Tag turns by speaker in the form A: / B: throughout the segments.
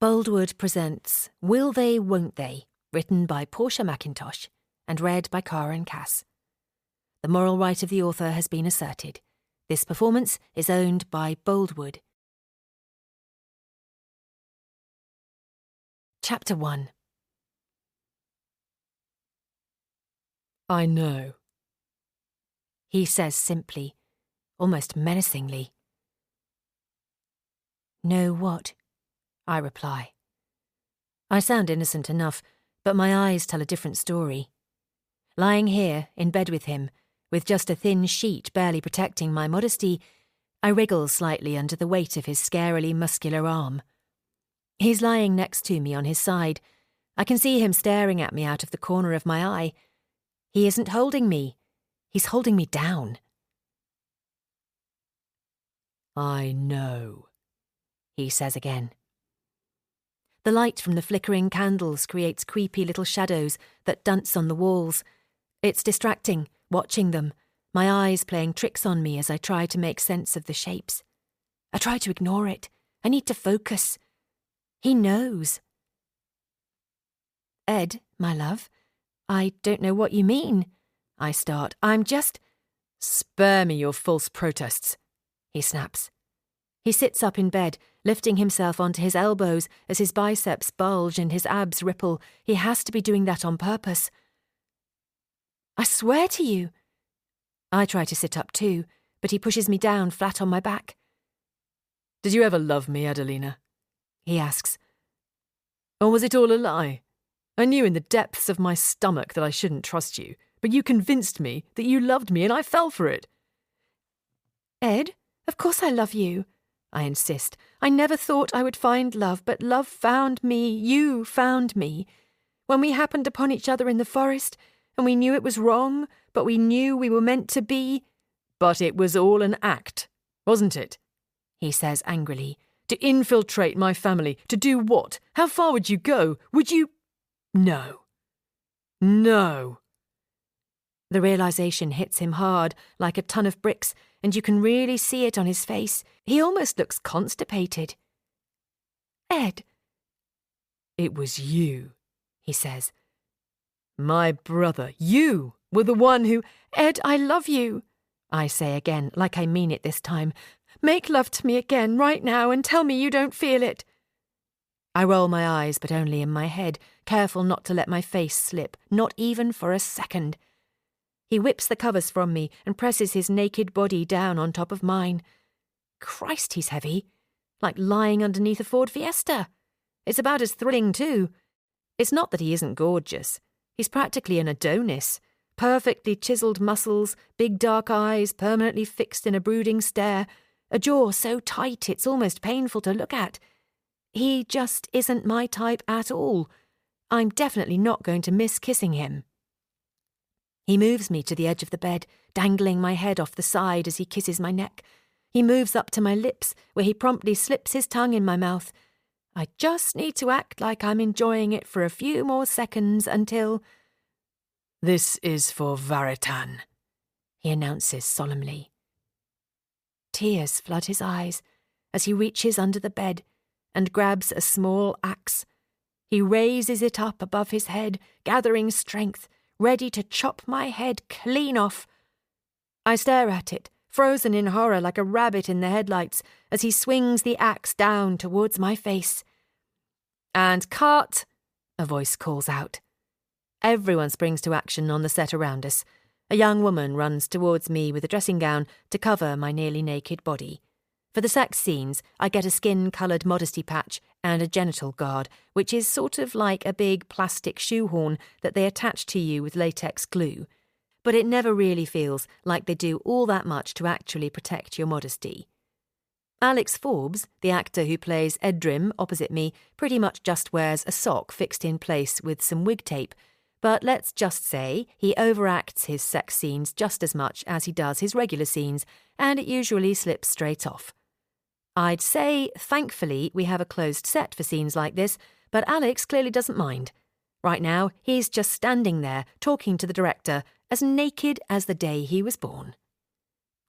A: Boldwood presents Will They, Won't They, written by Portia MacIntosh and read by Cara and Cass. The moral right of the author has been asserted. This performance is owned by Boldwood. Chapter 1.
B: I know,
A: He says simply, almost menacingly. Know what? I reply. I sound innocent enough, but my eyes tell a different story. Lying here, in bed with him, with just a thin sheet barely protecting my modesty, I wriggle slightly under the weight of his scarily muscular arm. He's lying next to me on his side. I can see him staring at me out of the corner of my eye. He isn't holding me. He's holding me down.
B: I know,
A: he says again. The light from the flickering candles creates creepy little shadows that dance on the walls. It's distracting, watching them, my eyes playing tricks on me as I try to make sense of the shapes. I try to ignore it. I need to focus. He knows. Ed, my love, I don't know what you mean. I start. I'm just...
B: Spare me your false protests,
A: he snaps. He sits up in bed, lifting himself onto his elbows as his biceps bulge and his abs ripple. He has to be doing that on purpose. I swear to you. I try to sit up too, but he pushes me down flat on my back.
B: Did you ever love me, Adelina?
A: He asks.
B: Or was it all a lie? I knew in the depths of my stomach that I shouldn't trust you, but you convinced me that you loved me and I fell for it.
A: Ed, of course I love you, I insist. I never thought I would find love, but love found me, you found me. When we happened upon each other in the forest, and we knew it was wrong, but we knew we were meant to be.
B: But it was all an act, wasn't it?
A: He says angrily.
B: To infiltrate my family, to do what? How far would you go? Would you... No. No.
A: The realization hits him hard, like a ton of bricks, and you can really see it on his face. He almost looks constipated. Ed.
B: It was you, he says. My brother, you were the one who...
A: Ed, I love you, I say again, like I mean it this time. Make love to me again, right now, and tell me you don't feel it. I roll my eyes, but only in my head, careful not to let my face slip, not even for a second. He whips the covers from me and presses his naked body down on top of mine. Christ, he's heavy. Like lying underneath a Ford Fiesta. It's about as thrilling, too. It's not that he isn't gorgeous. He's practically an Adonis. Perfectly chiselled muscles, big dark eyes permanently fixed in a brooding stare, a jaw so tight it's almost painful to look at. He just isn't my type at all. I'm definitely not going to miss kissing him. He moves me to the edge of the bed, dangling my head off the side as he kisses my neck. He moves up to my lips, where he promptly slips his tongue in my mouth. I just need to act like I'm enjoying it for a few more seconds until...
B: This is for Varitan,
A: he announces solemnly. Tears flood his eyes as he reaches under the bed and grabs a small axe. He raises it up above his head, gathering strength, ready to chop my head clean off. I stare at it, frozen in horror like a rabbit in the headlights, as he swings the axe down towards my face. And cut, a voice calls out. Everyone springs to action on the set around us. A young woman runs towards me with a dressing gown to cover my nearly naked body. For the sex scenes, I get a skin-coloured modesty patch and a genital guard, which is sort of like a big plastic shoehorn that they attach to you with latex glue. But it never really feels like they do all that much to actually protect your modesty. Alex Forbes, the actor who plays Edrim opposite me, pretty much just wears a sock fixed in place with some wig tape, but let's just say he overacts his sex scenes just as much as he does his regular scenes, and it usually slips straight off. I'd say, thankfully, we have a closed set for scenes like this, but Alex clearly doesn't mind. Right now, he's just standing there, talking to the director, as naked as the day he was born.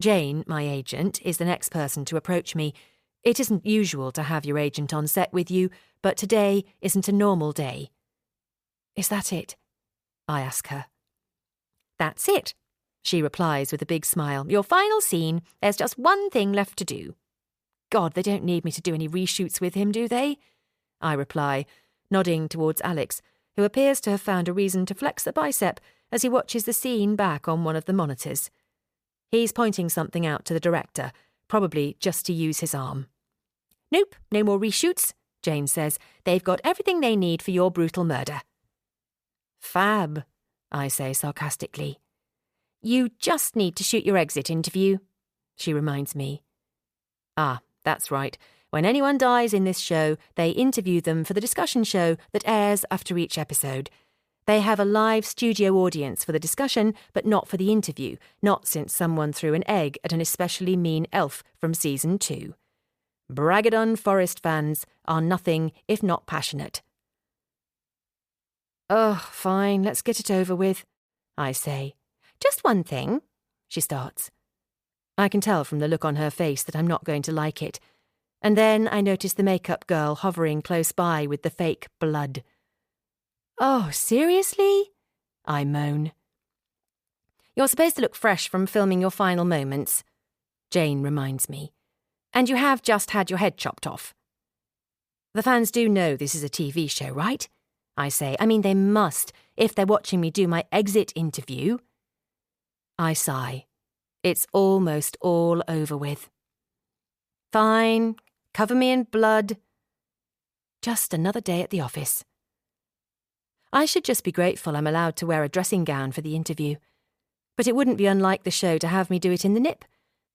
A: Jane, my agent, is the next person to approach me. It isn't usual to have your agent on set with you, but today isn't a normal day. Is that it? I ask her. That's it, she replies with a big smile. Your final scene, there's just one thing left to do. God, they don't need me to do any reshoots with him, do they? I reply, nodding towards Alex, who appears to have found a reason to flex a bicep as he watches the scene back on one of the monitors. He's pointing something out to the director, probably just to use his arm. Nope, no more reshoots, Jane says. They've got everything they need for your brutal murder. Fab, I say sarcastically. You just need to shoot your exit interview, she reminds me. Ah, that's right. When anyone dies in this show, they interview them for the discussion show that airs after each episode. They have a live studio audience for the discussion, but not for the interview, not since someone threw an egg at an especially mean elf from season 2. Bragadon Forest fans are nothing if not passionate. Oh, fine, let's get it over with, I say. Just one thing, she starts. I can tell from the look on her face that I'm not going to like it. And then I notice the makeup girl hovering close by with the fake blood. Oh, seriously? I moan. You're supposed to look fresh from filming your final moments, Jane reminds me. And you have just had your head chopped off. The fans do know this is a TV show, right? I say. I mean, they must, if they're watching me do my exit interview. I sigh. It's almost all over with. Fine, cover me in blood. Just another day at the office. I should just be grateful I'm allowed to wear a dressing gown for the interview. But it wouldn't be unlike the show to have me do it in the nip.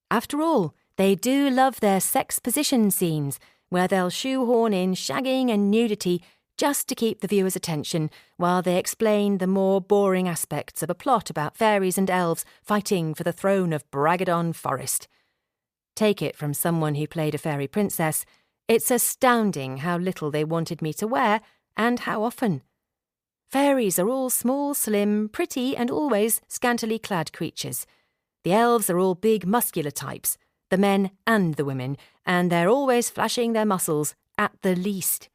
A: After all, they do love their sex position scenes, where they'll shoehorn in shagging and nudity just to keep the viewer's attention while they explain the more boring aspects of a plot about fairies and elves fighting for the throne of Bragadon Forest. Take it from someone who played a fairy princess, it's astounding how little they wanted me to wear and how often. Fairies are all small, slim, pretty and always scantily clad creatures. The elves are all big, muscular types, the men and the women, and they're always flashing their muscles, at the least.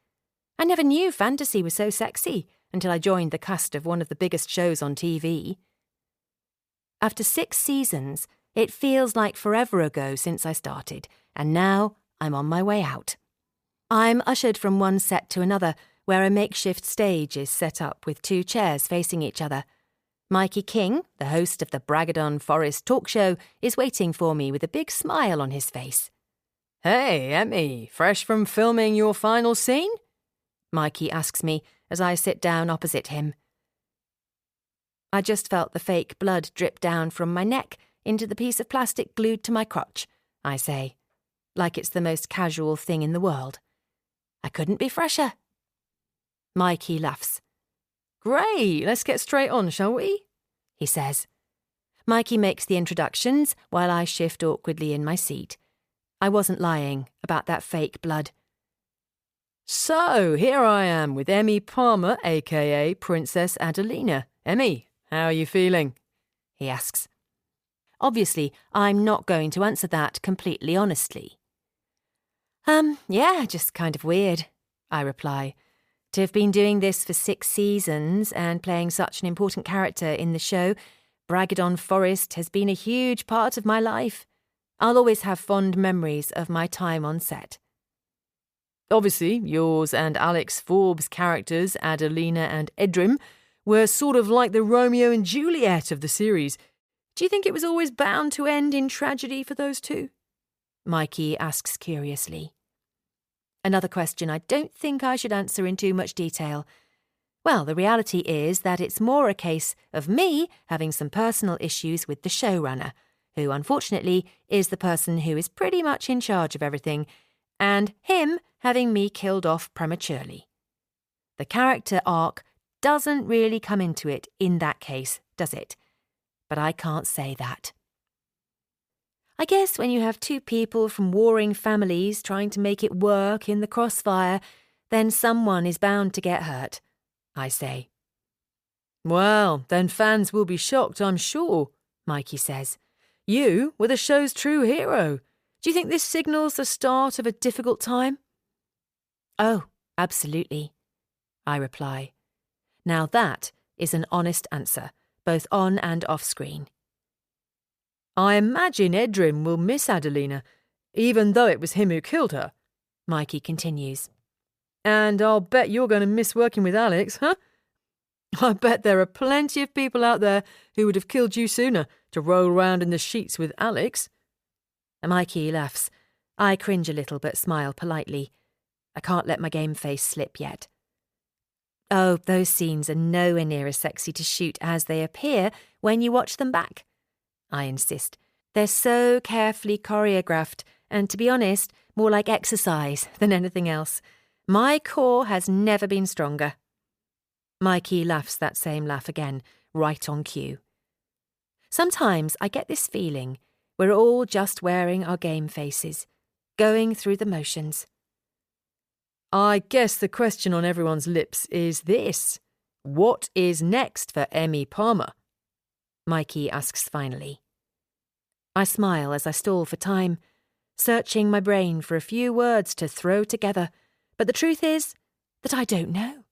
A: I never knew fantasy was so sexy until I joined the cast of one of the biggest shows on TV. After 6 seasons, it feels like forever ago since I started, and now I'm on my way out. I'm ushered from one set to another, where a makeshift stage is set up with 2 chairs facing each other. Mikey King, the host of the Bragadon Forest talk show, is waiting for me with a big smile on his face.
B: Hey, Emmy, fresh from filming your final scene? Mikey asks me as I sit down opposite him.
A: I just felt the fake blood drip down from my neck into the piece of plastic glued to my crotch, I say, like it's the most casual thing in the world. I couldn't be fresher. Mikey laughs.
B: Great, let's get straight on, shall we?
A: He says. Mikey makes the introductions while I shift awkwardly in my seat. I wasn't lying about that fake blood.
B: So, here I am with Emmy Palmer, a.k.a. Princess Adelina. Emmy, how are you feeling?
A: He asks. Obviously, I'm not going to answer that completely honestly. Yeah, just kind of weird, I reply. To have been doing this for 6 seasons and playing such an important character in the show, Bragadon Forest has been a huge part of my life. I'll always have fond memories of my time on set.
B: Obviously, yours and Alex Forbes' characters, Adelina and Edrim, were sort of like the Romeo and Juliet of the series. Do you think it was always bound to end in tragedy for those 2?
A: Mikey asks curiously. Another question I don't think I should answer in too much detail. Well, the reality is that it's more a case of me having some personal issues with the showrunner, who unfortunately is the person who is pretty much in charge of everything, and him having me killed off prematurely. The character arc doesn't really come into it in that case, does it? But I can't say that. I guess when you have 2 people from warring families trying to make it work in the crossfire, then someone is bound to get hurt, I say.
B: Well, then fans will be shocked, I'm sure, Mikey says. You were the show's true hero. Do you think this signals the start of a difficult time?
A: Oh, absolutely, I reply. Now that is an honest answer, both on and off screen.
B: I imagine Edrim will miss Adelina, even though it was him who killed her,
A: Mikey continues.
B: And I'll bet you're going to miss working with Alex, huh? I bet there are plenty of people out there who would have killed you sooner to roll around in the sheets with Alex.
A: Mikey laughs. I cringe a little but smile politely. I can't let my game face slip yet. Oh, those scenes are nowhere near as sexy to shoot as they appear when you watch them back, I insist. They're so carefully choreographed and, to be honest, more like exercise than anything else. My core has never been stronger. Mikey laughs that same laugh again, right on cue. Sometimes I get this feeling we're all just wearing our game faces, going through the motions.
B: I guess the question on everyone's lips is this. What is next for Emmy Palmer?
A: Mikey asks finally. I smile as I stall for time, searching my brain for a few words to throw together, but the truth is that I don't know.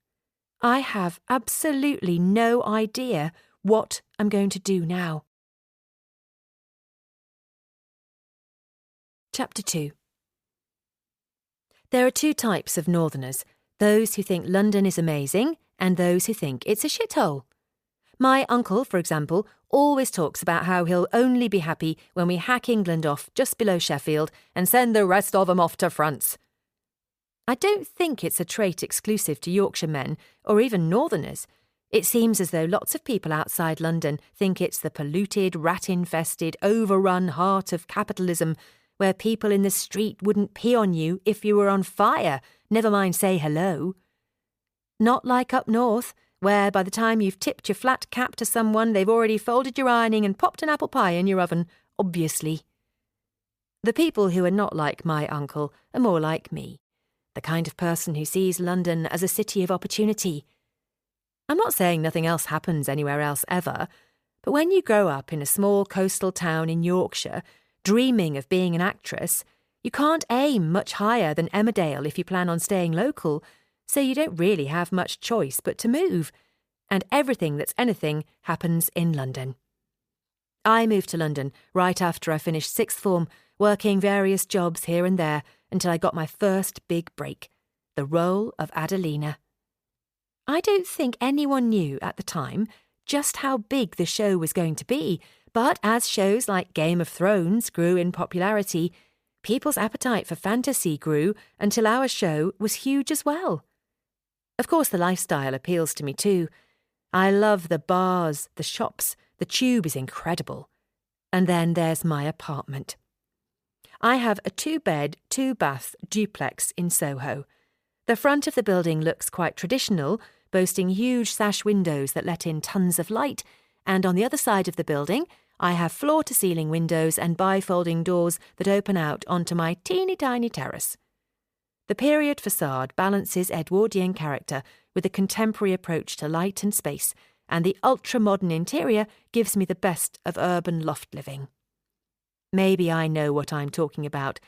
A: I have absolutely no idea what I'm going to do now. Chapter 2. There are two types of northerners, those who think London is amazing and those who think it's a shithole. My uncle, for example, always talks about how he'll only be happy when we hack England off just below Sheffield and send the rest of them off to France. I don't think it's a trait exclusive to Yorkshire men or even northerners. It seems as though lots of people outside London think it's the polluted, rat-infested, overrun heart of capitalism where people in the street wouldn't pee on you if you were on fire, never mind say hello. Not like up north, where by the time you've tipped your flat cap to someone, they've already folded your ironing and popped an apple pie in your oven, obviously. The people who are not like my uncle are more like me, the kind of person who sees London as a city of opportunity. I'm not saying nothing else happens anywhere else ever, but when you grow up in a small coastal town in Yorkshire, dreaming of being an actress, you can't aim much higher than Emmerdale if you plan on staying local, so you don't really have much choice but to move, and everything that's anything happens in London. I moved to London right after I finished sixth form, working various jobs here and there until I got my first big break, the role of Adelina. I don't think anyone knew at the time just how big the show was going to be, but as shows like Game of Thrones grew in popularity, people's appetite for fantasy grew until our show was huge as well. Of course, the lifestyle appeals to me too. I love the bars, the shops, the tube is incredible. And then there's my apartment. I have a 2-bed, 2-bath duplex in Soho. The front of the building looks quite traditional, boasting huge sash windows that let in tons of light, and on the other side of the building, I have floor-to-ceiling windows and bifolding doors that open out onto my teeny-tiny terrace. The period facade balances Edwardian character with a contemporary approach to light and space, and the ultra-modern interior gives me the best of urban loft living. Maybe I know what I'm talking about,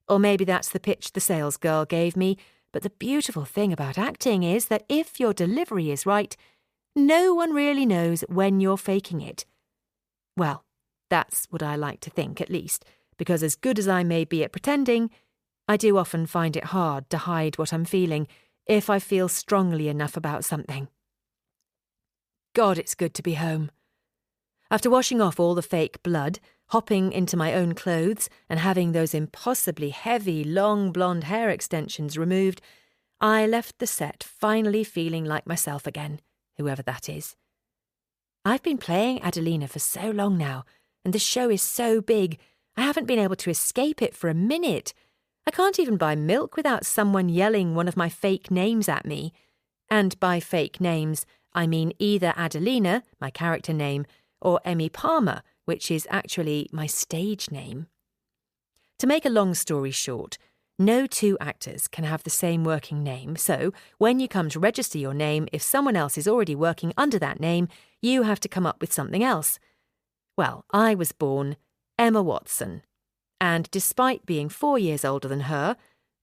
A: or maybe that's the pitch the sales girl gave me, but the beautiful thing about acting is that if your delivery is right, no one really knows when you're faking it. Well, that's what I like to think, at least, because as good as I may be at pretending, I do often find it hard to hide what I'm feeling if I feel strongly enough about something. God, it's good to be home. After washing off all the fake blood, hopping into my own clothes and having those impossibly heavy, long blonde hair extensions removed, I left the set finally feeling like myself again, whoever that is. I've been playing Adelina for so long now, and the show is so big, I haven't been able to escape it for a minute. I can't even buy milk without someone yelling one of my fake names at me. And by fake names, I mean either Adelina, my character name, or Emmy Palmer, which is actually my stage name. To make a long story short, no two actors can have the same working name, so when you come to register your name, if someone else is already working under that name, you have to come up with something else. Well, I was born Emma Watson, And despite being 4 years older than her,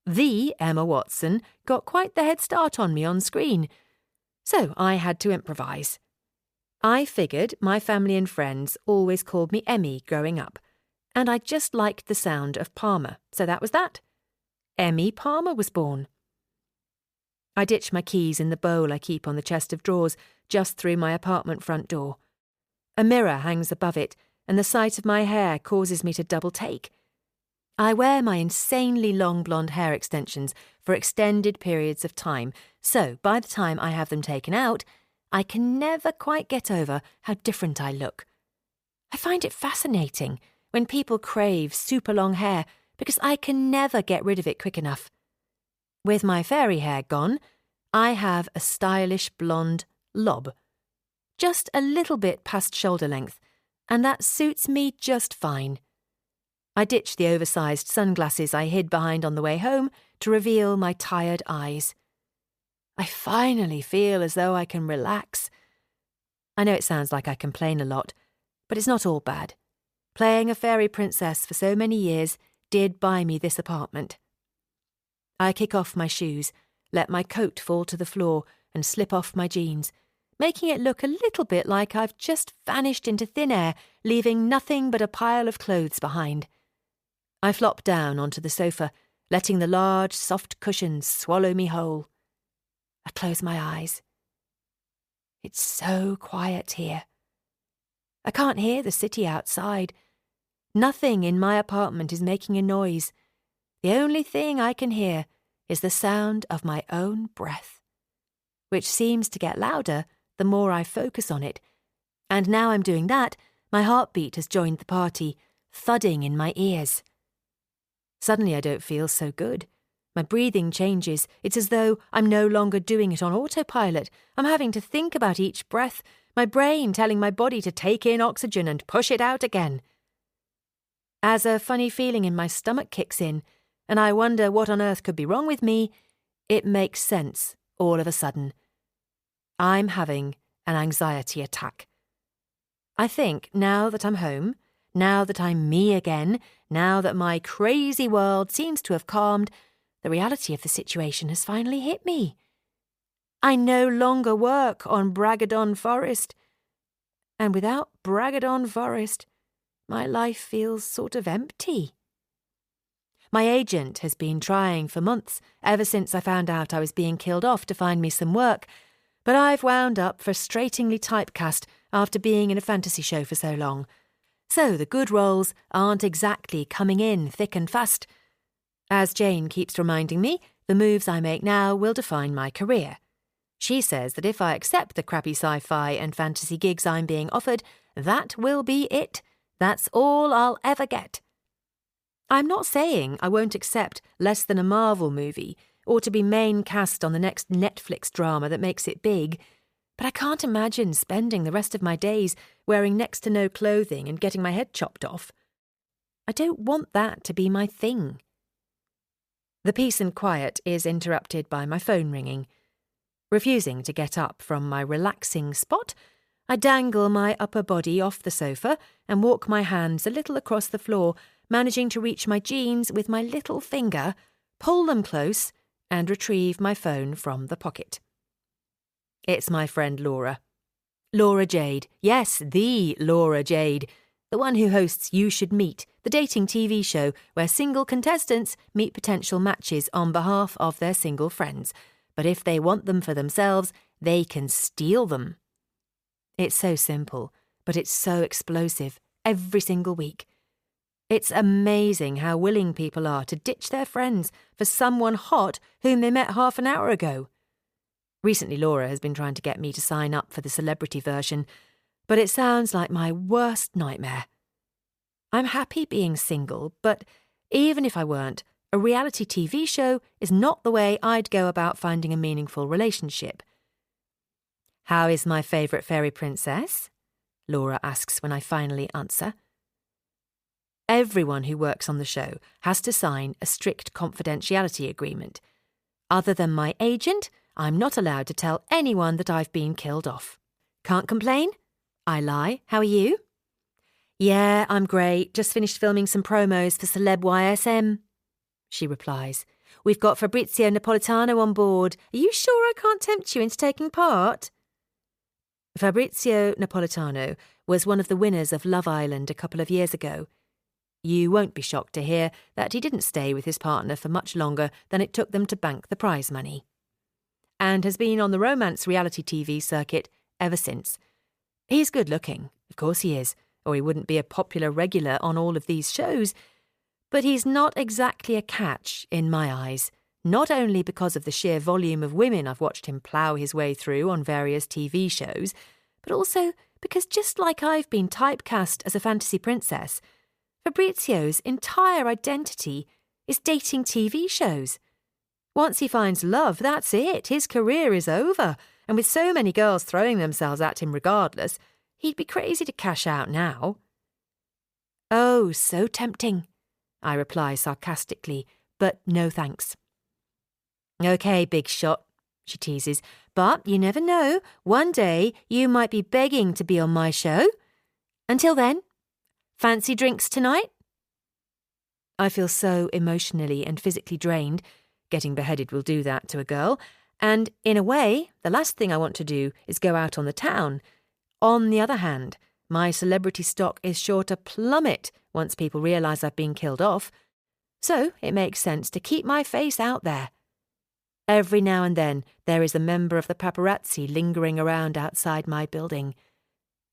A: the Emma Watson got quite the head start on me on screen. So I had to improvise. I figured my family and friends always called me Emmy growing up, and I just liked the sound of Palmer, so that was that. Emmy Palmer was born. I ditch my keys in the bowl I keep on the chest of drawers just through my apartment front door. A mirror hangs above it, and the sight of my hair causes me to double take. I wear my insanely long blonde hair extensions for extended periods of time, so by the time I have them taken out, I can never quite get over how different I look. I find it fascinating when people crave super long hair because I can never get rid of it quick enough. With my fairy hair gone, I have a stylish blonde lob, just a little bit past shoulder length, and that suits me just fine. I ditched the oversized sunglasses I hid behind on the way home to reveal my tired eyes. I finally feel as though I can relax. I know it sounds like I complain a lot, but it's not all bad. Playing a fairy princess for so many years did buy me this apartment. I kick off my shoes, let my coat fall to the floor, and slip off my jeans, making it look a little bit like I've just vanished into thin air, leaving nothing but a pile of clothes behind. I flop down onto the sofa, letting the large, soft cushions swallow me whole. I close my eyes. It's so quiet here. I can't hear the city outside. Nothing in my apartment is making a noise. The only thing I can hear is the sound of my own breath, which seems to get louder the more I focus on it. And now I'm doing that, my heartbeat has joined the party, thudding in my ears. Suddenly I don't feel so good. My breathing changes. It's as though I'm no longer doing it on autopilot. I'm having to think about each breath, my brain telling my body to take in oxygen and push it out again. As a funny feeling in my stomach kicks in, and I wonder what on earth could be wrong with me, it makes sense all of a sudden. I'm having an anxiety attack. I think now that I'm home, now that I'm me again, now that my crazy world seems to have calmed, the reality of the situation has finally hit me. I no longer work on Bragadon Forest. And without Bragadon Forest, my life feels sort of empty. My agent has been trying for months, ever since I found out I was being killed off, to find me some work, but I've wound up frustratingly typecast after being in a fantasy show for so long. So the good roles aren't exactly coming in thick and fast. As Jane keeps reminding me, the moves I make now will define my career. She says that if I accept the crappy sci-fi and fantasy gigs I'm being offered, that will be it. That's all I'll ever get. I'm not saying I won't accept less than a Marvel movie or to be main cast on the next Netflix drama that makes it big, but I can't imagine spending the rest of my days wearing next to no clothing and getting my head chopped off. I don't want that to be my thing. The peace and quiet is interrupted by my phone ringing. Refusing to get up from my relaxing spot, I dangle my upper body off the sofa and walk my hands a little across the floor, managing to reach my jeans with my little finger, pull them close, and retrieve my phone from the pocket. It's my friend Laura. Laura Jade. Yes, the Laura Jade. The one who hosts You Should Meet, the dating TV show where single contestants meet potential matches on behalf of their single friends. But if they want them for themselves, they can steal them. It's so simple, but it's so explosive every single week. It's amazing how willing people are to ditch their friends for someone hot whom they met half an hour ago. Recently, Laura has been trying to get me to sign up for the celebrity version, but it sounds like my worst nightmare. I'm happy being single, but even if I weren't, a reality TV show is not the way I'd go about finding a meaningful relationship. How is my favourite fairy princess? Laura asks when I finally answer. Everyone who works on the show has to sign a strict confidentiality agreement. Other than my agent, I'm not allowed to tell anyone that I've been killed off. Can't complain? I lie. How are you? Yeah, I'm great. Just finished filming some promos for Celeb YSM, she replies. We've got Fabrizio Napolitano on board. Are you sure I can't tempt you into taking part? Fabrizio Napolitano was one of the winners of Love Island a couple of years ago. You won't be shocked to hear that he didn't stay with his partner for much longer than it took them to bank the prize money, and has been on the romance reality TV circuit ever since. He's good looking, of course he is, or he wouldn't be a popular regular on all of these shows, but he's not exactly a catch in my eyes, not only because of the sheer volume of women I've watched him plough his way through on various TV shows, but also because just like I've been typecast as a fantasy princess, Fabrizio's entire identity is dating TV shows. Once he finds love, that's it. His career is over, and with so many girls throwing themselves at him regardless, he'd be crazy to cash out now. Oh, so tempting, I reply sarcastically, but no thanks. Okay, big shot, she teases, but you never know. One day you might be begging to be on my show. Until then, fancy drinks tonight? I feel so emotionally and physically drained. Getting beheaded will do that to a girl. And in a way, the last thing I want to do is go out on the town. On the other hand, my celebrity stock is sure to plummet once people realise I've been killed off. So it makes sense to keep my face out there. Every now and then there is a member of the paparazzi lingering around outside my building.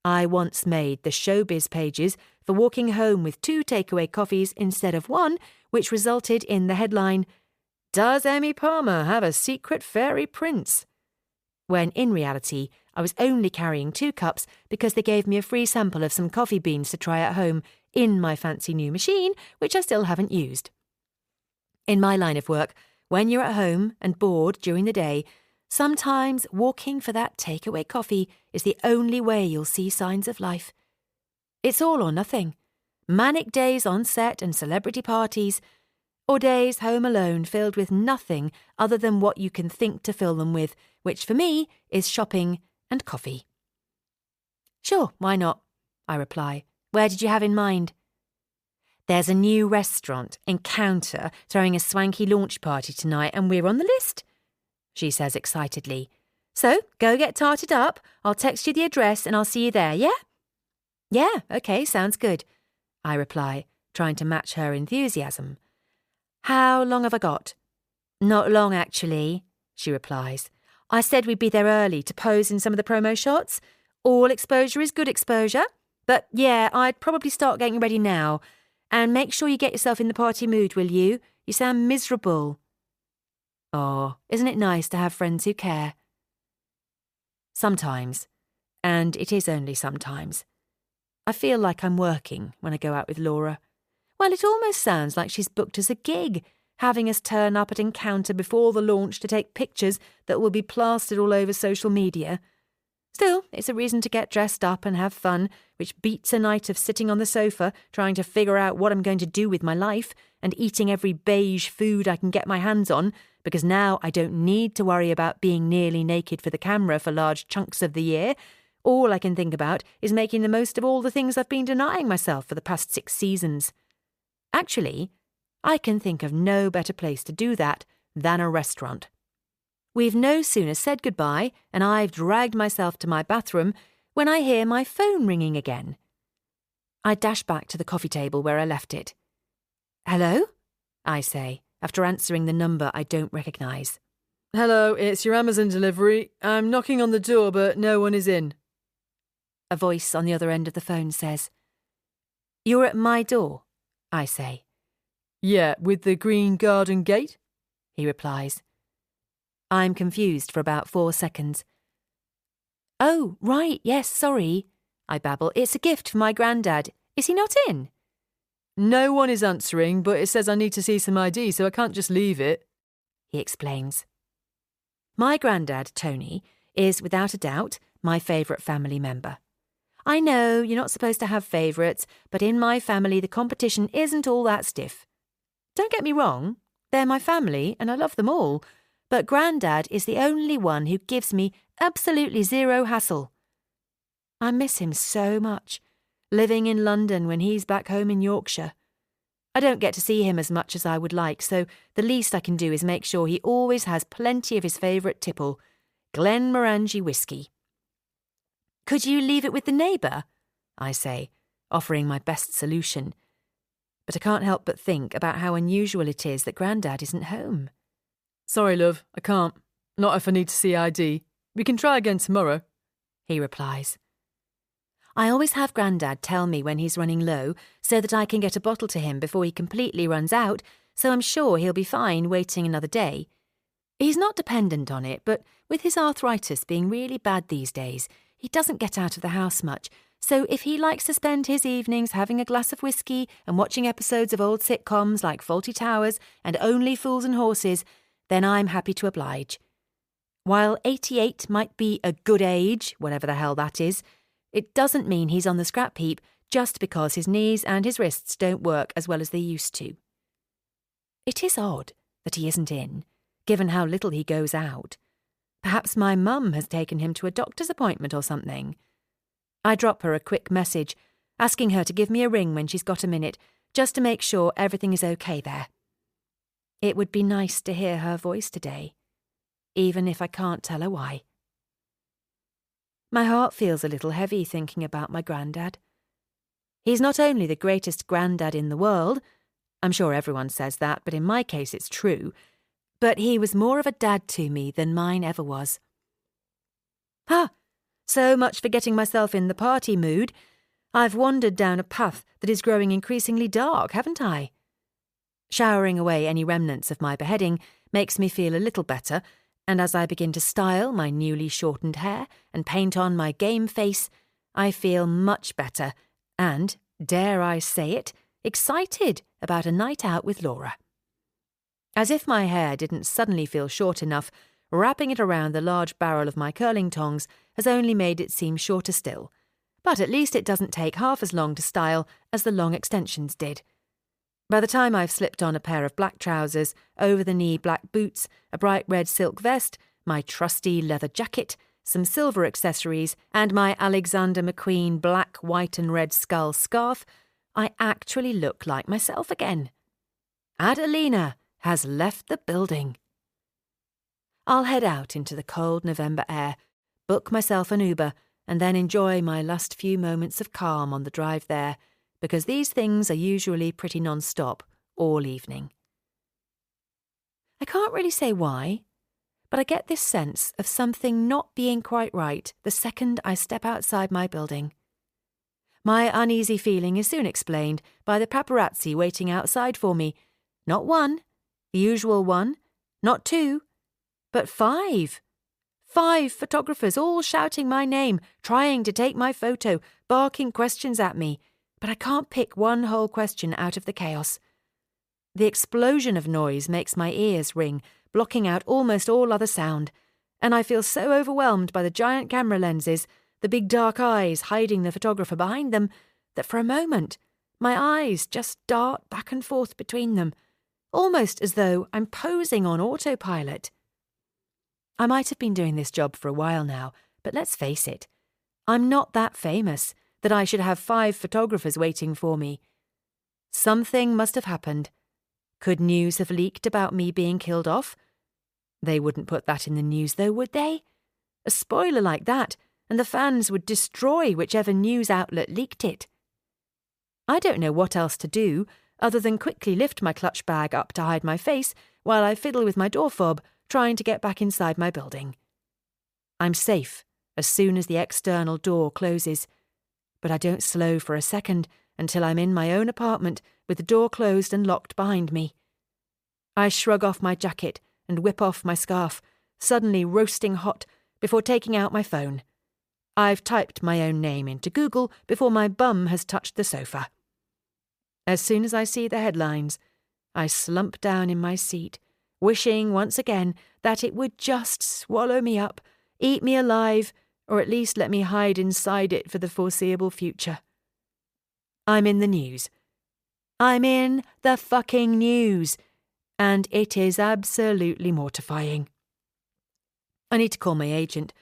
A: I once made the showbiz pages for walking home with 2 takeaway coffees instead of 1, which resulted in the headline, "Does Emmy Palmer have a secret fairy prince?" When in reality, I was only carrying 2 cups because they gave me a free sample of some coffee beans to try at home in my fancy new machine, which I still haven't used. In my line of work, when you're at home and bored during the day, sometimes walking for that takeaway coffee is the only way you'll see signs of life. It's all or nothing. Manic days on set and celebrity parties, or days home alone filled with nothing other than what you can think to fill them with, which for me is shopping and coffee. Sure, why not? I reply. Where did you have in mind? There's a new restaurant, Encounter, throwing a swanky launch party tonight, and we're on the list, she says excitedly. So, go get tarted up. I'll text you the address and I'll see you there, yeah? Yeah, okay, sounds good, I reply, trying to match her enthusiasm. How long have I got? Not long, actually, she replies. I said we'd be there early to pose in some of the promo shots. All exposure is good exposure. But yeah, I'd probably start getting ready now. And make sure you get yourself in the party mood, will you? You sound miserable. Oh, isn't it nice to have friends who care? Sometimes, and it is only sometimes, I feel like I'm working when I go out with Laura. Well, it almost sounds like she's booked us a gig, having us turn up at Encounter before the launch to take pictures that will be plastered all over social media. Still, it's a reason to get dressed up and have fun, which beats a night of sitting on the sofa trying to figure out what I'm going to do with my life and eating every beige food I can get my hands on, because now I don't need to worry about being nearly naked for the camera for large chunks of the year. All I can think about is making the most of all the things I've been denying myself for the past 6 seasons. Actually, I can think of no better place to do that than a restaurant. We've no sooner said goodbye, and I've dragged myself to my bathroom, when I hear my phone ringing again. I dash back to the coffee table where I left it. Hello? I say, after answering the number I don't recognise.
B: Hello, it's your Amazon delivery. I'm knocking on the door, but no one is in.
A: A voice on the other end of the phone says. You're at my door, I say.
B: Yeah, with the green garden gate, he replies.
A: I'm confused for about 4 seconds. Oh, right, yes, sorry, I babble. It's a gift for my granddad. Is he not in?
B: No one is answering, but it says I need to see some ID, so I can't just leave it,
A: he explains. My granddad, Tony, is without a doubt my favourite family member. I know you're not supposed to have favourites, but in my family the competition isn't all that stiff. Don't get me wrong, they're my family and I love them all, but Grandad is the only one who gives me absolutely zero hassle. I miss him so much, living in London when he's back home in Yorkshire. I don't get to see him as much as I would like, so the least I can do is make sure he always has plenty of his favourite tipple, Glenmorangie whiskey. Could you leave it with the neighbour? I say, offering my best solution. But I can't help but think about how unusual it is that Grandad isn't home.
B: Sorry, love, I can't. Not if I need to see ID. We can try again tomorrow, he replies.
A: I always have Grandad tell me when he's running low so that I can get a bottle to him before he completely runs out, so I'm sure he'll be fine waiting another day. He's not dependent on it, but with his arthritis being really bad these days, he doesn't get out of the house much, so if he likes to spend his evenings having a glass of whiskey and watching episodes of old sitcoms like Fawlty Towers and Only Fools and Horses, then I'm happy to oblige. While 88 might be a good age, whatever the hell that is, it doesn't mean he's on the scrap heap just because his knees and his wrists don't work as well as they used to. It is odd that he isn't in, given how little he goes out. Perhaps my mum has taken him to a doctor's appointment or something. I drop her a quick message, asking her to give me a ring when she's got a minute, just to make sure everything is okay there. It would be nice to hear her voice today, even if I can't tell her why. My heart feels a little heavy thinking about my Grandad. He's not only the greatest Grandad in the world, I'm sure everyone says that, but in my case it's true, but he was more of a dad to me than mine ever was. So much for getting myself in the party mood. I've wandered down a path that is growing increasingly dark, haven't I? Showering away any remnants of my beheading makes me feel a little better, and as I begin to style my newly shortened hair and paint on my game face, I feel much better and, dare I say it, excited about a night out with Laura. As if my hair didn't suddenly feel short enough, wrapping it around the large barrel of my curling tongs has only made it seem shorter still, but at least it doesn't take half as long to style as the long extensions did. By the time I've slipped on a pair of black trousers, over-the-knee black boots, a bright red silk vest, my trusty leather jacket, some silver accessories, and my Alexander McQueen black, white and red skull scarf, I actually look like myself again. Adelina has left the building. I'll head out into the cold November air, book myself an Uber, and then enjoy my last few moments of calm on the drive there, because these things are usually pretty non-stop all evening. I can't really say why, but I get this sense of something not being quite right the second I step outside my building. My uneasy feeling is soon explained by the paparazzi waiting outside for me. Not one, the usual one, not two, but 5. 5 photographers all shouting my name, trying to take my photo, barking questions at me, but I can't pick one whole question out of the chaos. The explosion of noise makes my ears ring, blocking out almost all other sound, and I feel so overwhelmed by the giant camera lenses, the big dark eyes hiding the photographer behind them, that for a moment my eyes just dart back and forth between them, almost as though I'm posing on autopilot. I might have been doing this job for a while now, but let's face it, I'm not that famous that I should have 5 photographers waiting for me. Something must have happened. Could news have leaked about me being killed off? They wouldn't put that in the news though, would they? A spoiler like that, and the fans would destroy whichever news outlet leaked it. I don't know what else to do other than quickly lift my clutch bag up to hide my face while I fiddle with my door fob, trying to get back inside my building. I'm safe as soon as the external door closes, but I don't slow for a second until I'm in my own apartment with the door closed and locked behind me. I shrug off my jacket and whip off my scarf, suddenly roasting hot, before taking out my phone. I've typed my own name into Google before my bum has touched the sofa. As soon as I see the headlines, I slump down in my seat, wishing once again that it would just swallow me up, eat me alive, or at least let me hide inside it for the foreseeable future. I'm in the news. I'm in the fucking news, and it is absolutely mortifying. I need to call my agent,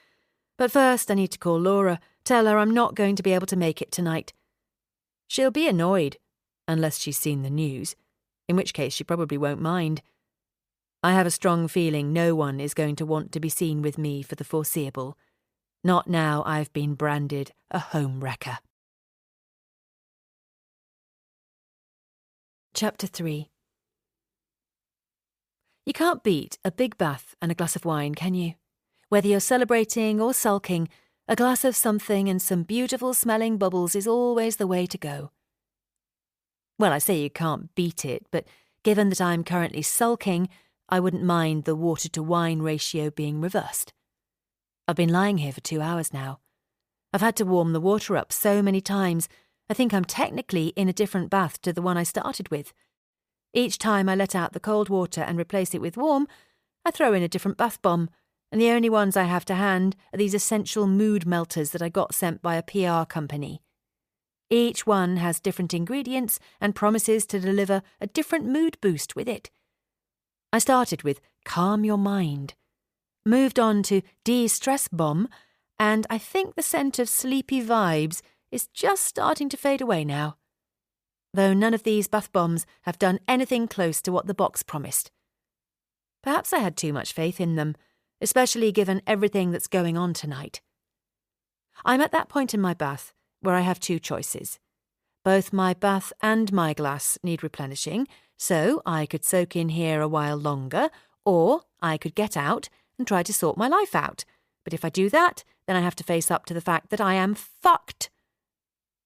A: but first I need to call Laura, tell her I'm not going to be able to make it tonight.
B: She'll be annoyed, unless she's seen the news, in which case she probably won't mind. I have a strong feeling no one is going to want to be seen with me for the foreseeable. Not now I've been branded a home wrecker. Chapter 3. You can't beat a big bath and a glass of wine, can you? Whether you're celebrating or sulking, a glass of something and some beautiful smelling bubbles is always the way to go. Well, I say you can't beat it, but given that I'm currently sulking, I wouldn't mind the water-to-wine ratio being reversed. I've been lying here for 2 hours now. I've had to warm the water up so many times, I think I'm technically in a different bath to the one I started with. Each time I let out the cold water and replace it with warm, I throw in a different bath bomb, and the only ones I have to hand are these essential mood melters that I got sent by a PR company. Each one has different ingredients and promises to deliver a different mood boost with it. I started with Calm Your Mind, moved on to De-Stress Bomb, and I think the scent of Sleepy Vibes is just starting to fade away now. Though none of these bath bombs have done anything close to what the box promised. Perhaps I had too much faith in them, especially given everything that's going on tonight. I'm at that point in my bath where I have two choices. Both my bath and my glass need replenishing, so I could soak in here a while longer, or I could get out and try to sort my life out. But if I do that, then I have to face up to the fact that I am fucked.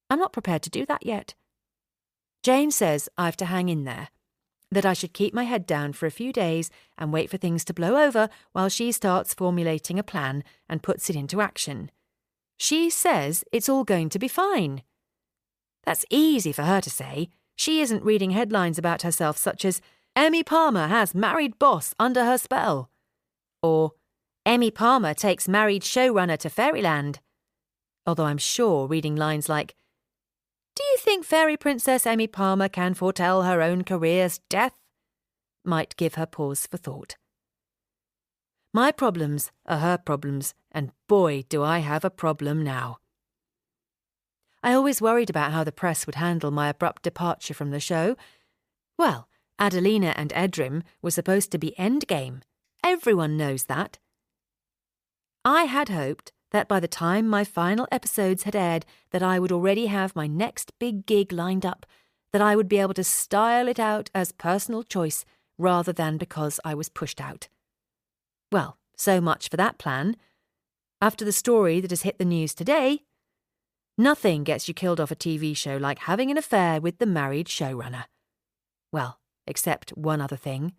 B: I'm not prepared to do that yet. Jane says I have to hang in there, that I should keep my head down for a few days and wait for things to blow over while she starts formulating a plan and puts it into action. She says it's all going to be fine. That's easy for her to say. She isn't reading headlines about herself such as, Emmy Palmer has married boss under her spell. Or, Emmy Palmer takes married showrunner to fairyland. Although I'm sure reading lines like, do you think fairy princess Emmy Palmer can foretell her own career's death? Might give her pause for thought. My problems are her problems, and boy, do I have a problem now. I always worried about how the press would handle my abrupt departure from the show. Well, Adelina and Edrim were supposed to be endgame. Everyone knows that. I had hoped that by the time my final episodes had aired that I would already have my next big gig lined up, that I would be able to style it out as personal choice rather than because I was pushed out. Well, so much for that plan. After the story that has hit the news today, nothing gets you killed off a TV show like having an affair with the married showrunner. Well, except one other thing,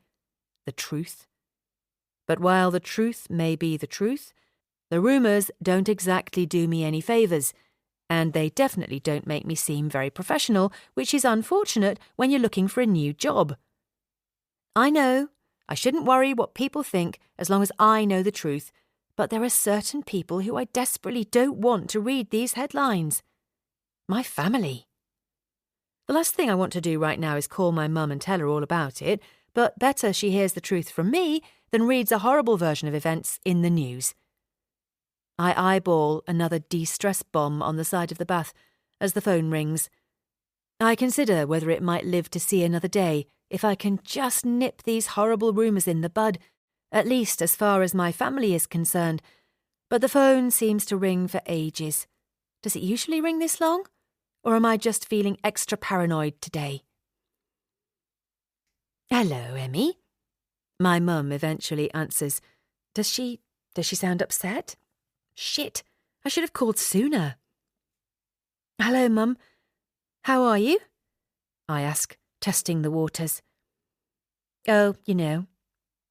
B: the truth. But while the truth may be the truth, the rumours don't exactly do me any favours, and they definitely don't make me seem very professional, which is unfortunate when you're looking for a new job. I know, I shouldn't worry what people think as long as I know the truth, but there are certain people who I desperately don't want to read these headlines. My family. The last thing I want to do right now is call my mum and tell her all about it, but better she hears the truth from me than reads a horrible version of events in the news. I eyeball another de-stress bomb on the side of the bath as the phone rings. I consider whether it might live to see another day if I can just nip these horrible rumours in the bud, at least as far as my family is concerned. But the phone seems to ring for ages. Does it usually ring this long? Or am I just feeling extra paranoid today? Hello, Emmy. My mum eventually answers. Does she sound upset? Shit, I should have called sooner. Hello, Mum. How are you? I ask, testing the waters. Oh, you know,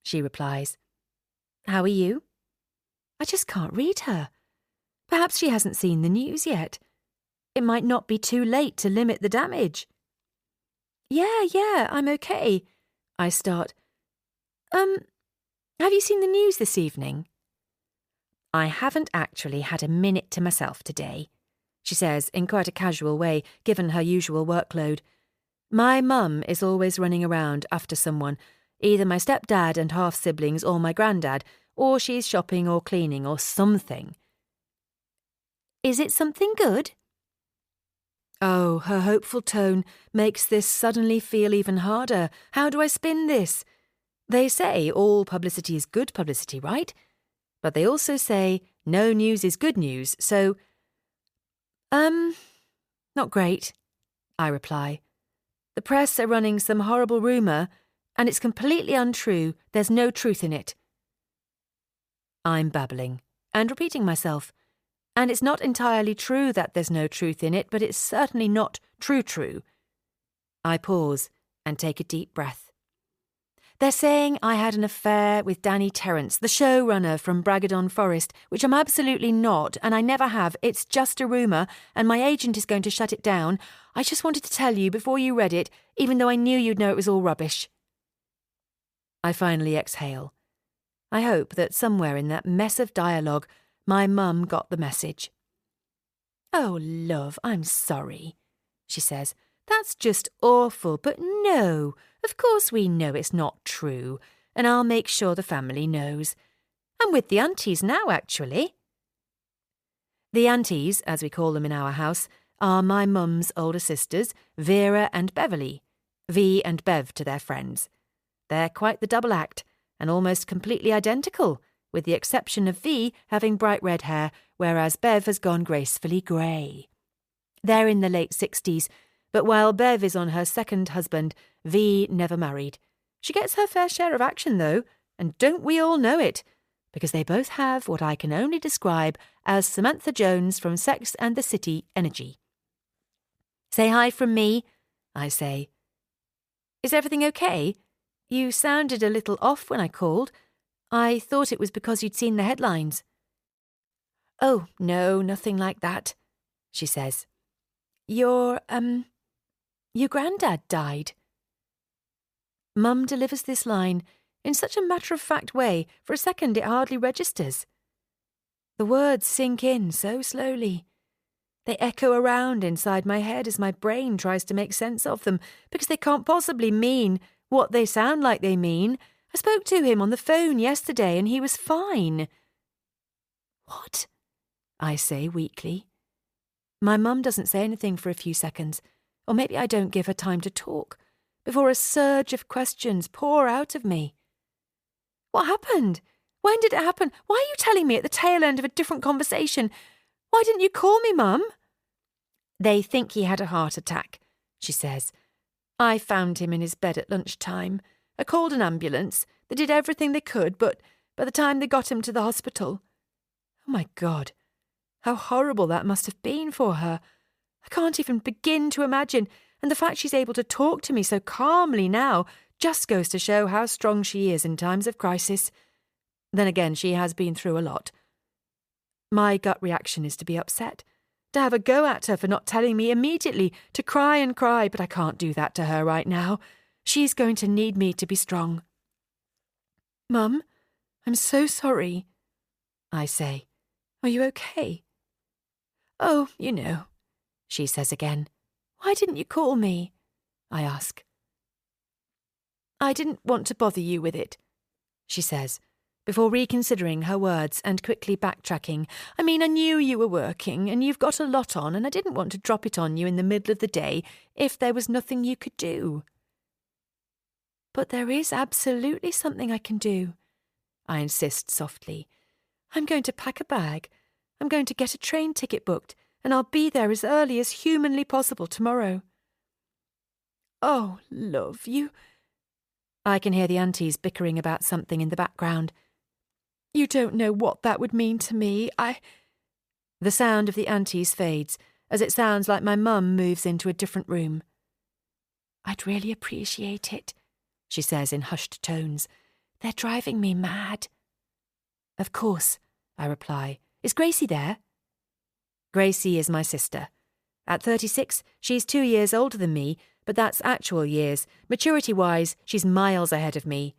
B: she replies. How are you? I just can't read her. Perhaps she hasn't seen the news yet. It might not be too late to limit the damage. Yeah, I'm okay. I start. Have you seen the news this evening? I haven't actually had a minute to myself today, she says in quite a casual way, given her usual workload. My mum is always running around after someone, either my stepdad and half-siblings or my granddad, or she's shopping or cleaning or something. Is it something good?
A: Oh, her hopeful tone makes this suddenly feel even harder. How do I spin this? They say all publicity is good publicity, right? But they also say no news is good news, so... Not great, I reply. The press are running some horrible rumour, and it's completely untrue. There's no truth in it. I'm babbling and repeating myself. And it's not entirely true that there's no truth in it, but it's certainly not true. I pause and take a deep breath. They're saying I had an affair with Danny Terrence, the showrunner from Bragadon Forest, which I'm absolutely not, and I never have. It's just a rumour, and my agent is going to shut it down. I just wanted to tell you before you read it, even though I knew you'd know it was all rubbish. I finally exhale. I hope that somewhere in that mess of dialogue, my mum got the message. Oh, love, I'm sorry, she says. That's just awful, but no, of course we know it's not true, and I'll make sure the family knows. I'm with the aunties now, actually. The aunties, as we call them in our house, are my mum's older sisters, Vera and Beverly, V and Bev to their friends. They're quite the double act, and almost completely identical, with the exception of V having bright red hair, whereas Bev has gone gracefully grey. They're in the late 60s, but while Bev is on her second husband, V never married. She gets her fair share of action, though, and don't we all know it? Because they both have what I can only describe as Samantha Jones from Sex and the City energy. Say hi from me, I say. Is everything okay? You sounded a little off when I called. I thought it was because you'd seen the headlines. Oh, no, nothing like that, she says. Your granddad died. Mum delivers this line in such a matter-of-fact way, for a second it hardly registers. The words sink in so slowly. They echo around inside my head as my brain tries to make sense of them, because they can't possibly mean what they sound like they mean. I spoke to him on the phone yesterday and he was fine. What? I say weakly. My mum doesn't say anything for a few seconds, or maybe I don't give her time to talk, before a surge of questions pour out of me. What happened? When did it happen? Why are you telling me at the tail end of a different conversation? Why didn't you call me, Mum? They think he had a heart attack, she says. I found him in his bed at lunchtime. I called an ambulance. They did everything they could, but by the time they got him to the hospital... Oh, my God. How horrible that must have been for her. I can't even begin to imagine, and the fact she's able to talk to me so calmly now just goes to show how strong she is in times of crisis. Then again, she has been through a lot. My gut reaction is to be upset, to have a go at her for not telling me immediately, to cry and cry, but I can't do that to her right now. She's going to need me to be strong. Mum, I'm so sorry, I say. Are you okay? Oh, you know, she says again. Why didn't you call me? I ask. I didn't want to bother you with it, she says, before reconsidering her words and quickly backtracking. I mean, I knew you were working and you've got a lot on, and I didn't want to drop it on you in the middle of the day if there was nothing you could do. But there is absolutely something I can do, I insist softly. I'm going to pack a bag. I'm going to get a train ticket booked, and I'll be there as early as humanly possible tomorrow. Oh, love, you... I can hear the aunties bickering about something in the background. You don't know what that would mean to me. The sound of the aunties fades, as it sounds like my mum moves into a different room. I'd really appreciate it, she says in hushed tones. They're driving me mad. Of course, I reply. Is Gracie there? Gracie is my sister. At 36, she's 2 years older than me, but that's actual years. Maturity-wise, she's miles ahead of me.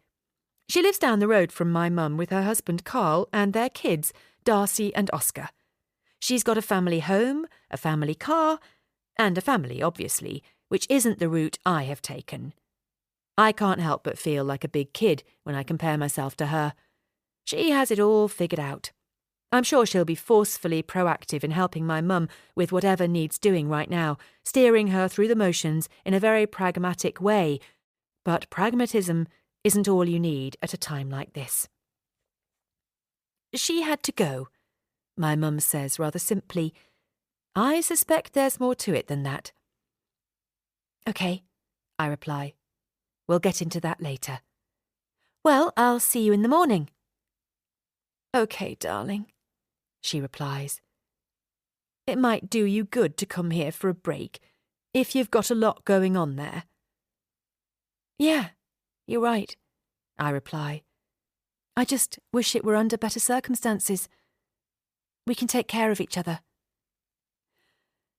A: She lives down the road from my mum with her husband Carl and their kids, Darcy and Oscar. She's got a family home, a family car, and a family, obviously, which isn't the route I have taken. I can't help but feel like a big kid when I compare myself to her. She has it all figured out. I'm sure she'll be forcefully proactive in helping my mum with whatever needs doing right now, steering her through the motions in a very pragmatic way. But pragmatism isn't all you need at a time like this. She had to go, my mum says rather simply. I suspect there's more to it than that. OK, I reply. We'll get into that later. Well, I'll see you in the morning. OK, darling, she replies. It might do you good to come here for a break, if you've got a lot going on there. Yeah, you're right, I reply. I just wish it were under better circumstances. We can take care of each other.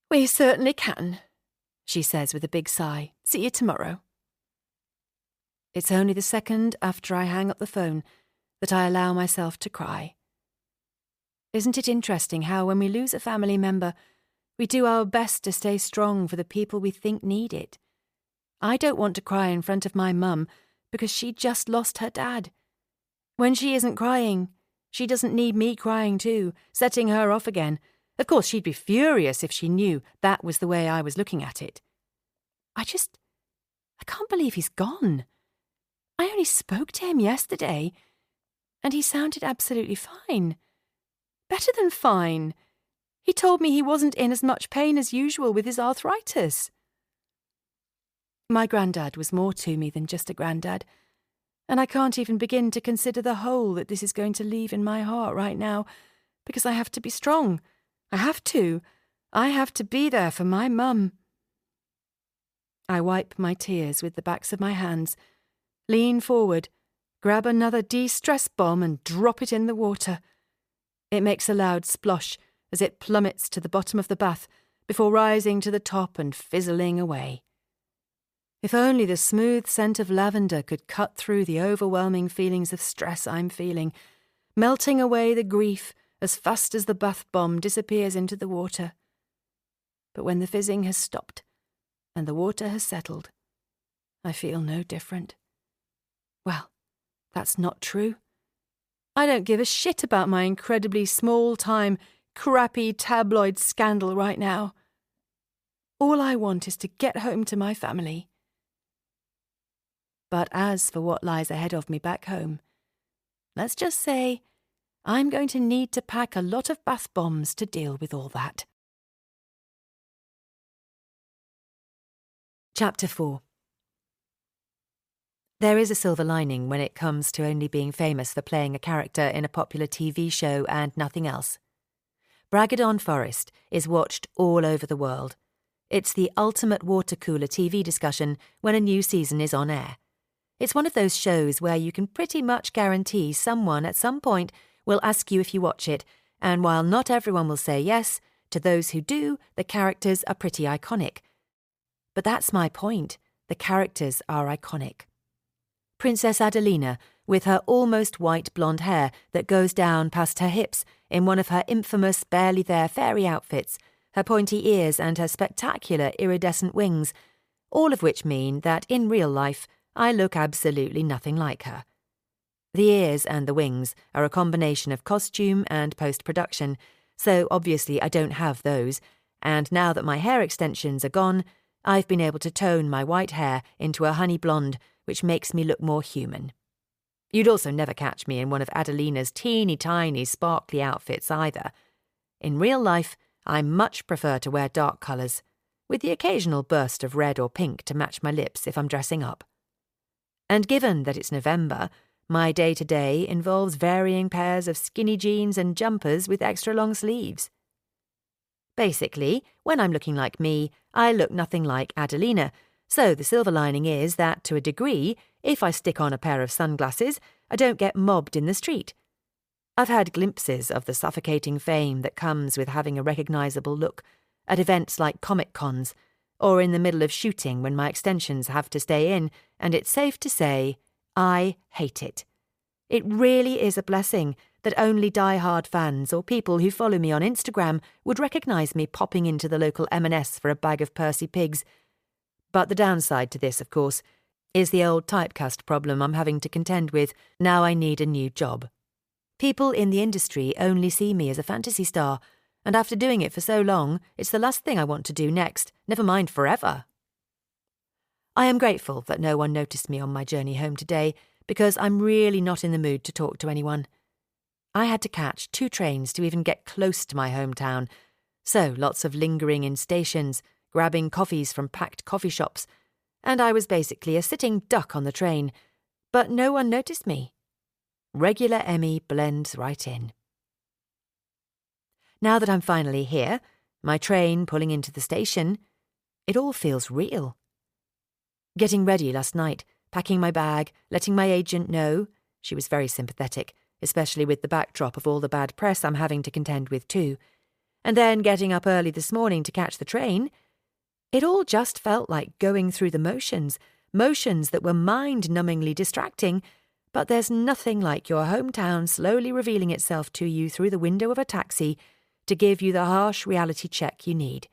A: We certainly can, she says with a big sigh. See you tomorrow. It's only the second after I hang up the phone that I allow myself to cry. Isn't it interesting how when we lose a family member, we do our best to stay strong for the people we think need it? I don't want to cry in front of my mum because she just lost her dad. When she isn't crying, she doesn't need me crying too, setting her off again. Of course, she'd be furious if she knew that was the way I was looking at it. I can't believe he's gone. I only spoke to him yesterday, and he sounded absolutely fine. Better than fine. He told me he wasn't in as much pain as usual with his arthritis. My granddad was more to me than just a granddad, and I can't even begin to consider the hole that this is going to leave in my heart right now, because I have to be strong. I have to. I have to be there for my mum. I wipe my tears with the backs of my hands, lean forward, grab another de-stress bomb and drop it in the water. It makes a loud splosh as it plummets to the bottom of the bath before rising to the top and fizzling away. If only the smooth scent of lavender could cut through the overwhelming feelings of stress I'm feeling, melting away the grief as fast as the bath bomb disappears into the water. But when the fizzing has stopped and the water has settled, I feel no different. Well, that's not true. I don't give a shit about my incredibly small-time, crappy tabloid scandal right now. All I want is to get home to my family. But as for what lies ahead of me back home, let's just say I'm going to need to pack a lot of bath bombs to deal with all that. Chapter 4. There is a silver lining when it comes to only being famous for playing a character in a popular TV show and nothing else. Bragadon Forest is watched all over the world. It's the ultimate water cooler TV discussion when a new season is on air. It's one of those shows where you can pretty much guarantee someone at some point will ask you if you watch it, and while not everyone will say yes, to those who do, the characters are pretty iconic. But that's my point. The characters are iconic. Princess Adelina, with her almost white blonde hair that goes down past her hips in one of her infamous barely there fairy outfits, her pointy ears and her spectacular iridescent wings, all of which mean that in real life I look absolutely nothing like her. The ears and the wings are a combination of costume and post-production, so obviously I don't have those, and now that my hair extensions are gone, I've been able to tone my white hair into a honey blonde, which makes me look more human. You'd also never catch me in one of Adelina's teeny-tiny, sparkly outfits either. In real life, I much prefer to wear dark colours, with the occasional burst of red or pink to match my lips if I'm dressing up. And given that it's November, my day-to-day involves varying pairs of skinny jeans and jumpers with extra long sleeves. Basically, when I'm looking like me, I look nothing like Adelina, so the silver lining is that, to a degree, if I stick on a pair of sunglasses, I don't get mobbed in the street. I've had glimpses of the suffocating fame that comes with having a recognisable look at events like Comic Cons, or in the middle of shooting when my extensions have to stay in, and it's safe to say, I hate it. It really is a blessing that only die-hard fans or people who follow me on Instagram would recognise me popping into the local M&S for a bag of Percy Pigs. But the downside to this, of course, is the old typecast problem I'm having to contend with now I need a new job. People in the industry only see me as a fantasy star, and after doing it for so long, it's the last thing I want to do next, never mind forever. I am grateful that no one noticed me on my journey home today, because I'm really not in the mood to talk to anyone. I had to catch 2 trains to even get close to my hometown, so lots of lingering in stations, grabbing coffees from packed coffee shops, and I was basically a sitting duck on the train, but no one noticed me. Regular Emmy blends right in. Now that I'm finally here, my train pulling into the station, it all feels real. Getting ready last night, packing my bag, letting my agent know, she was very sympathetic, especially with the backdrop of all the bad press I'm having to contend with too, and then getting up early this morning to catch the train, it all just felt like going through the motions that were mind-numbingly distracting, but there's nothing like your hometown slowly revealing itself to you through the window of a taxi to give you the harsh reality check you need.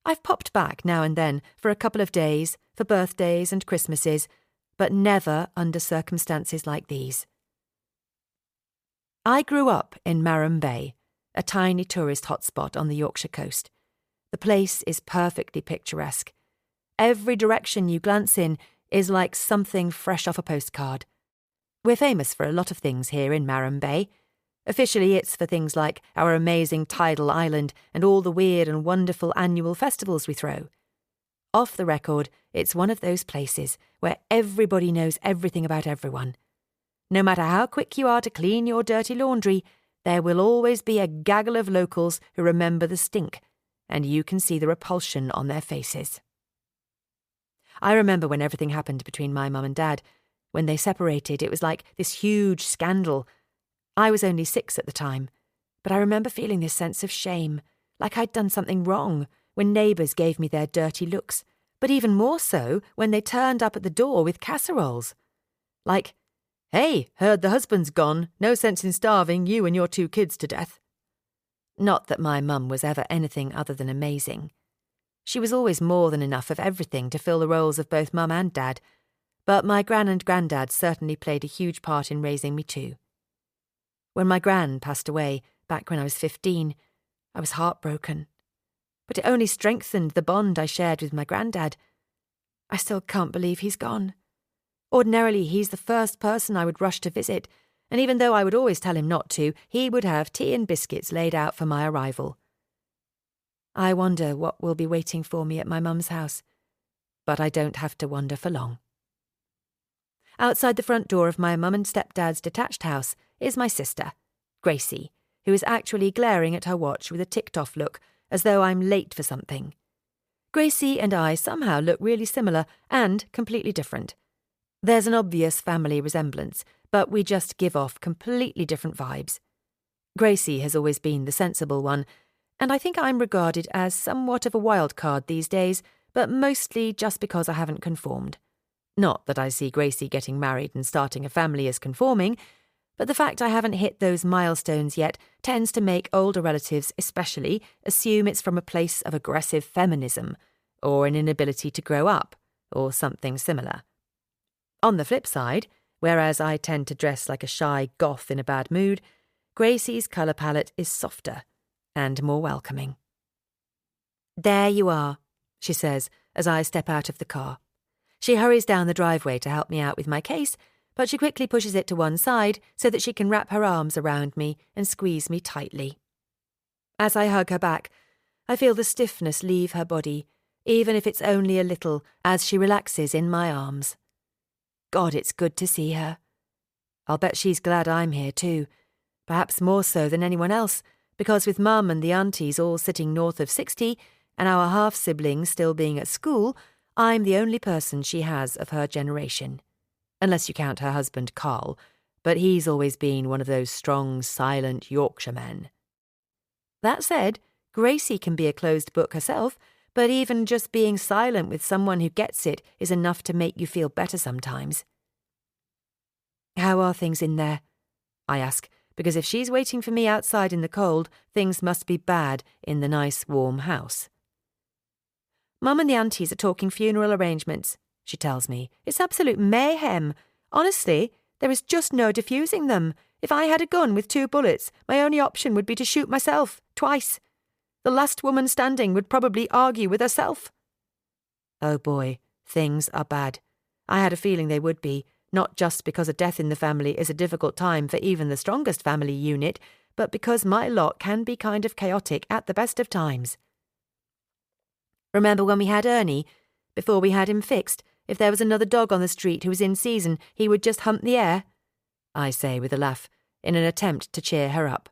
A: I've popped back now and then for a couple of days, for birthdays and Christmases, but never under circumstances like these. I grew up in Marham Bay, a tiny tourist hotspot on the Yorkshire coast. The place is perfectly picturesque. Every direction you glance in is like something fresh off a postcard. We're famous for a lot of things here in Marham Bay. Officially, it's for things like our amazing tidal island and all the weird and wonderful annual festivals we throw. Off the record, it's one of those places where everybody knows everything about everyone. No matter how quick you are to clean your dirty laundry, there will always be a gaggle of locals who remember the stink, and you can see the repulsion on their faces. I remember when everything happened between my mum and dad. When they separated, it was like this huge scandal. I was only 6 at the time, but I remember feeling this sense of shame, like I'd done something wrong, when neighbours gave me their dirty looks, but even more so when they turned up at the door with casseroles. Like, "Hey, heard the husband's gone, no sense in starving you and your 2 kids to death." Not that my mum was ever anything other than amazing. She was always more than enough of everything to fill the roles of both mum and dad, but my gran and granddad certainly played a huge part in raising me too. When my gran passed away, back when I was 15, I was heartbroken. But it only strengthened the bond I shared with my granddad. I still can't believe he's gone. Ordinarily, he's the first person I would rush to visit, and even though I would always tell him not to, he would have tea and biscuits laid out for my arrival. I wonder what will be waiting for me at my mum's house, but I don't have to wonder for long. Outside the front door of my mum and stepdad's detached house is my sister, Gracie, who is actually glaring at her watch with a ticked-off look, as though I'm late for something. Gracie and I somehow look really similar and completely different. There's an obvious family resemblance, but we just give off completely different vibes. Gracie has always been the sensible one, and I think I'm regarded as somewhat of a wild card these days, but mostly just because I haven't conformed. Not that I see Gracie getting married and starting a family as conforming, but the fact I haven't hit those milestones yet tends to make older relatives especially assume it's from a place of aggressive feminism, or an inability to grow up, or something similar. On the flip side, whereas I tend to dress like a shy goth in a bad mood, Gracie's colour palette is softer and more welcoming. "There you are," she says as I step out of the car. She hurries down the driveway to help me out with my case, but she quickly pushes it to one side so that she can wrap her arms around me and squeeze me tightly. As I hug her back, I feel the stiffness leave her body, even if it's only a little, as she relaxes in my arms. God, it's good to see her. I'll bet she's glad I'm here too, perhaps more so than anyone else, because with Mum and the aunties all sitting north of 60 and our half-siblings still being at school, I'm the only person she has of her generation. Unless you count her husband Carl, but he's always been one of those strong, silent Yorkshire men. That said, Gracie can be a closed book herself, but even just being silent with someone who gets it is enough to make you feel better sometimes. "How are things in there?" I ask, because if she's waiting for me outside in the cold, things must be bad in the nice, warm house. "Mum and the aunties are talking funeral arrangements," she tells me. "It's absolute mayhem. Honestly, there is just no diffusing them. If I had a gun with 2 bullets, my only option would be to shoot myself, twice. The last woman standing would probably argue with herself. Oh boy, things are bad. I had a feeling they would be, not just because a death in the family is a difficult time for even the strongest family unit, but because my lot can be kind of chaotic at the best of times. Remember when we had Ernie? Before we had him fixed, if there was another dog on the street who was in season, he would just hunt the air, I say with a laugh, in an attempt to cheer her up.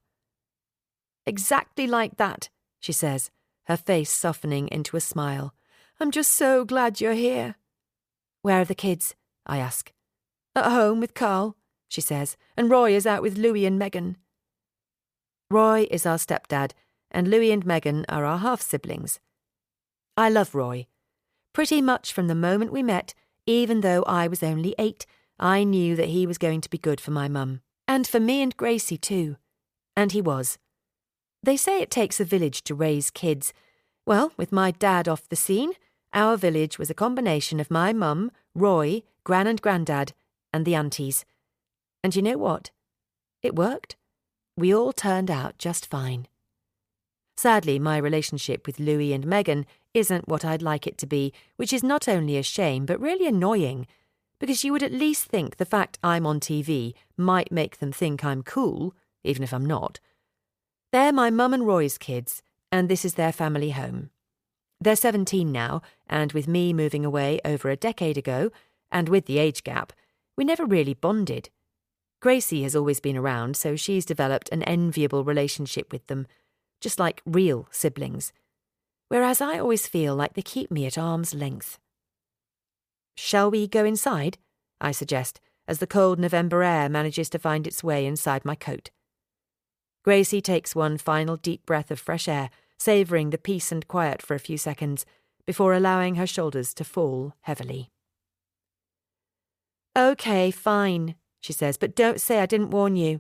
A: Exactly like that, she says, her face softening into a smile. I'm just so glad you're here. Where are the kids? I ask. At home with Carl, she says, and Roy is out with Louis and Megan. Roy is our stepdad, and Louis and Megan are our half-siblings. I love Roy. Pretty much from the moment we met, even though I was only 8, I knew that he was going to be good for my mum. And for me and Gracie too. And he was. They say it takes a village to raise kids. Well, with my dad off the scene, our village was a combination of my mum, Roy, Gran and Grandad, and the aunties. And you know what? It worked. We all turned out just fine. Sadly, my relationship with Louis and Megan isn't what I'd like it to be, which is not only a shame but really annoying, because you would at least think the fact I'm on TV might make them think I'm cool, even if I'm not. They're my mum and Roy's kids, and this is their family home. They're 17 now, and with me moving away over a decade ago, and with the age gap, we never really bonded. Gracie has always been around, so she's developed an enviable relationship with them, just like real siblings, whereas I always feel like they keep me at arm's length. Shall we go inside? I suggest, as the cold November air manages to find its way inside my coat. Gracie takes one final deep breath of fresh air, savouring the peace and quiet for a few seconds, before allowing her shoulders to fall heavily. Okay, fine, she says, but don't say I didn't warn you.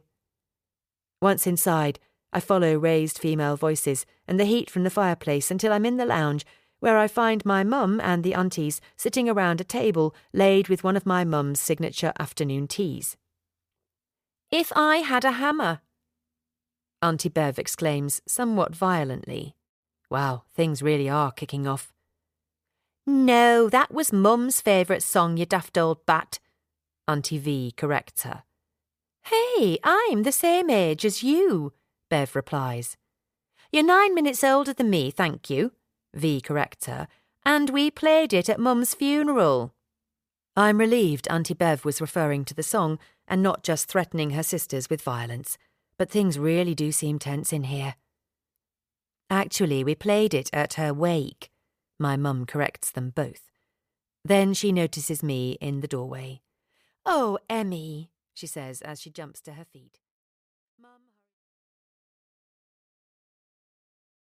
A: Once inside, I follow raised female voices and the heat from the fireplace until I'm in the lounge, where I find my mum and the aunties sitting around a table laid with one of my mum's signature afternoon teas. If I had a hammer, Auntie Bev exclaims somewhat violently. Wow, things really are kicking off. No, that was Mum's favourite song, you daft old bat, Auntie V corrects her. Hey, I'm the same age as you, Bev replies. You're 9 minutes older than me, thank you, V corrects her, and we played it at Mum's funeral. I'm relieved Auntie Bev was referring to the song and not just threatening her sisters with violence, but things really do seem tense in here. Actually, we played it at her wake, my mum corrects them both. Then she notices me in the doorway. Oh, Emmy, she says as she jumps to her feet.